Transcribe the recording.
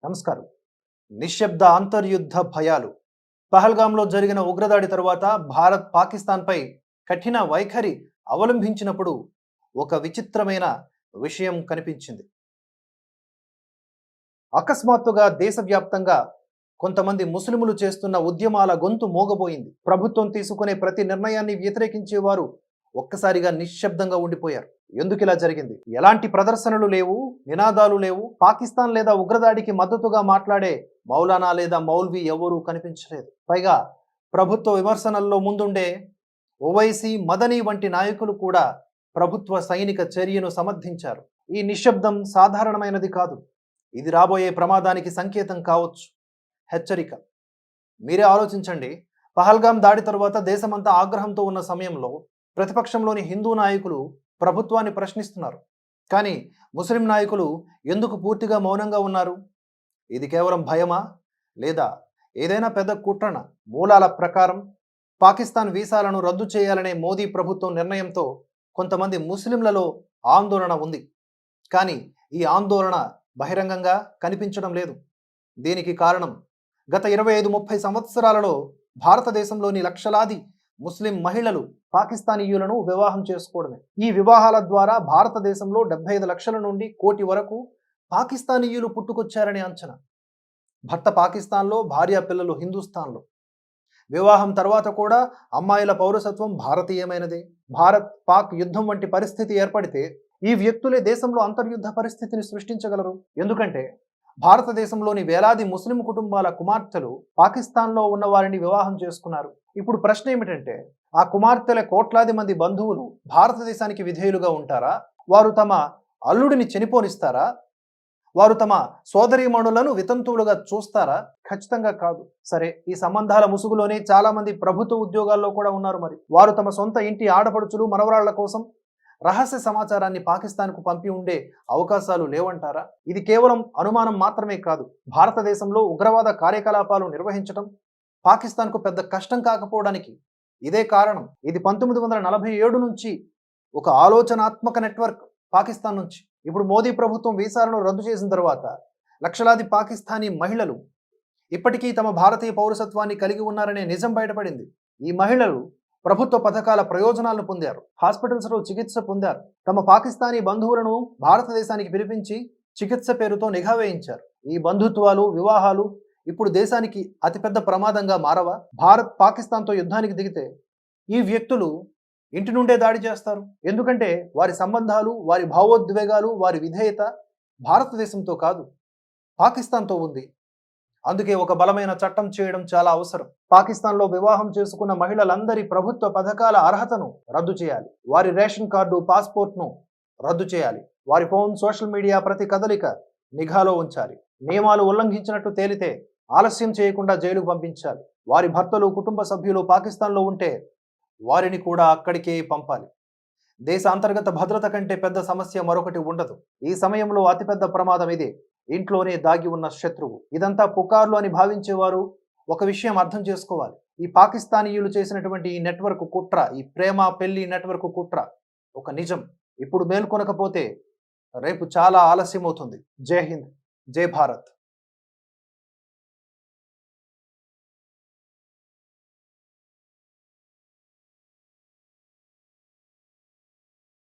నమస్కారం. నిశ్శబ్ద అంతర్యుద్ధ భయాలు. పహల్గాంలో జరిగిన ఉగ్రదాడి తరువాత భారత్ పాకిస్తాన్పై కఠిన వైఖరి అవలంబించినప్పుడు ఒక విచిత్రమైన విషయం కనిపించింది. అకస్మాత్తుగా దేశవ్యాప్తంగా కొంతమంది ముస్లిములు చేస్తున్న ఉద్యమాల గొంతు మోగబోయింది. ప్రభుత్వం తీసుకునే ప్రతి నిర్ణయాన్ని వ్యతిరేకించేవారు ఒక్కసారిగా నిశ్శబ్దంగా ఉండిపోయారు. ఎందుకు ఇలా జరిగింది? ఎలాంటి ప్రదర్శనలు లేవు, నినాదాలు లేవు. పాకిస్తాన్ లేదా ఉగ్రదాడికి మద్దతుగా మాట్లాడే మౌలానా లేదా మౌల్వీ ఎవరూ కనిపించలేదు. పైగా ప్రభుత్వ విమర్శనల్లో ముందుండే ఓవైసీ, మదనీ వంటి నాయకులు కూడా ప్రభుత్వ సైనిక చర్యను సమర్థించారు. ఈ నిశ్శబ్దం సాధారణమైనది కాదు. ఇది రాబోయే ప్రమాదానికి సంకేతం కావచ్చు, హెచ్చరిక. మీరే ఆలోచించండి. పహల్గాం దాడి తరువాత దేశమంతా ఆగ్రహంతో ఉన్న సమయంలో ప్రతిపక్షంలోని హిందూ నాయకులు ప్రభుత్వాన్ని ప్రశ్నిస్తున్నారు. కానీ ముస్లిం నాయకులు ఎందుకు పూర్తిగా మౌనంగా ఉన్నారు? ఇది కేవలం భయమా, లేదా ఏదైనా పెద్ద కుట్రన? మూలాల ప్రకారం పాకిస్తాన్ వీసాలను రద్దు చేయాలనే మోదీ ప్రభుత్వం నిర్ణయంతో కొంతమంది ముస్లింలలో ఆందోళన ఉంది. కానీ ఈ ఆందోళన బహిరంగంగా కనిపించడం లేదు. దీనికి కారణం గత 25-30 సంవత్సరాలలో భారతదేశంలోని లక్షలాది ముస్లిం మహిళలు పాకిస్తానీయులను వివాహం చేసుకోవడమే. ఈ వివాహాల ద్వారా భారతదేశంలో 75 లక్షల నుండి 1 కోటి వరకు పాకిస్తానీయులు పుట్టుకొచ్చారని అంచనా. భర్త పాకిస్తాన్లో, భార్య పిల్లలు హిందుస్థాన్లో. వివాహం తర్వాత కూడా అమ్మాయిల పౌరసత్వం భారతీయమైనదే. భారత్ పాక్ యుద్ధం వంటి పరిస్థితి ఏర్పడితే ఈ వ్యక్తులే దేశంలో అంతర్యుద్ధ పరిస్థితిని సృష్టించగలరు. ఎందుకంటే భారతదేశంలోని వేలాది ముస్లిం కుటుంబాల కుమార్తెలు పాకిస్తాన్లో ఉన్న వారిని వివాహం చేసుకున్నారు. ఇప్పుడు ప్రశ్న ఏమిటంటే, ఆ కుమార్తెల కోట్లాది మంది బంధువులు భారతదేశానికి విధేయులుగా ఉంటారా? వారు తమ అల్లుడిని చనిపోనిస్తారా? వారు తమ సోదరీమణులను వితంతువులుగా చూస్తారా? ఖచ్చితంగా కాదు. సరే, ఈ సంబంధాల ముసుగులోనే చాలా మంది ప్రభుత్వ ఉద్యోగాల్లో కూడా ఉన్నారు. మరి వారు తమ సొంత ఇంటి ఆడపడుచులు, మనవరాళ్ల కోసం రహస్య సమాచారాన్ని పాకిస్తాన్కు పంపి ఉండే అవకాశాలు లేవంటారా? ఇది కేవలం అనుమానం మాత్రమే కాదు. భారతదేశంలో ఉగ్రవాద కార్యకలాపాలు నిర్వహించడం పాకిస్తాన్కు పెద్ద కష్టం కాకపోవడానికి ఇదే కారణం. ఇది 1947 నుంచి ఒక ఆలోచనాత్మక నెట్వర్క్ పాకిస్తాన్ నుంచి. ఇప్పుడు మోదీ ప్రభుత్వం వీసాలను రద్దు చేసిన తర్వాత లక్షలాది పాకిస్తానీ మహిళలు ఇప్పటికీ తమ భారతీయ పౌరసత్వాన్ని కలిగి ఉన్నారనే నిజం బయటపడింది. ఈ మహిళలు ప్రభుత్వ పథకాల ప్రయోజనాలను పొందారు, హాస్పిటల్స్లో చికిత్స పొందారు. తమ పాకిస్తానీ బంధువులను భారతదేశానికి పిలిపించి చికిత్స పేరుతో నిఘా వేయించారు. ఈ బంధుత్వాలు, వివాహాలు ఇప్పుడు దేశానికి అతిపెద్ద ప్రమాదంగా మారవా? భారత్ పాకిస్తాన్తో యుద్ధానికి దిగితే ఈ వ్యక్తులు ఇంటి నుండే దాడి చేస్తారు. ఎందుకంటే వారి సంబంధాలు, వారి భావోద్వేగాలు, వారి విధేయత భారతదేశంతో కాదు, పాకిస్తాన్తో ఉంది. అందుకే ఒక బలమైన చట్టం చేయడం చాలా అవసరం. పాకిస్తాన్లో వివాహం చేసుకున్న మహిళలందరి ప్రభుత్వ పథకాల అర్హతను రద్దు చేయాలి. వారి రేషన్ కార్డు, పాస్పోర్ట్ను రద్దు చేయాలి. వారి ఫోన్, సోషల్ మీడియా ప్రతి కదలిక నిఘాలో ఉంచాలి. నియమాలు ఉల్లంఘించినట్టు తేలితే ఆలస్యం చేయకుండా జైలుకు పంపించాలి. వారి భర్తలు, కుటుంబ సభ్యులు పాకిస్తాన్లో ఉంటే వారిని కూడా అక్కడికే పంపాలి. దేశ అంతర్గత భద్రత కంటే పెద్ద సమస్య మరొకటి ఉండదు. ఈ సమయంలో అతిపెద్ద ప్రమాదం ఇదే. ఇంట్లోనే దాగి ఉన్న శత్రువు. ఇదంతా పుకార్లు అని భావించేవారు ఒక విషయం అర్థం చేసుకోవాలి. ఈ పాకిస్తానీయులు చేసినటువంటి ఈ నెట్వర్క్ కుట్ర, ఈ ప్రేమ పెళ్లి నెట్వర్క్ కుట్ర ఒక నిజం. ఇప్పుడు మేల్కొనకపోతే రేపు చాలా ఆలస్యం అవుతుంది. జై హింద్, జై భారత్.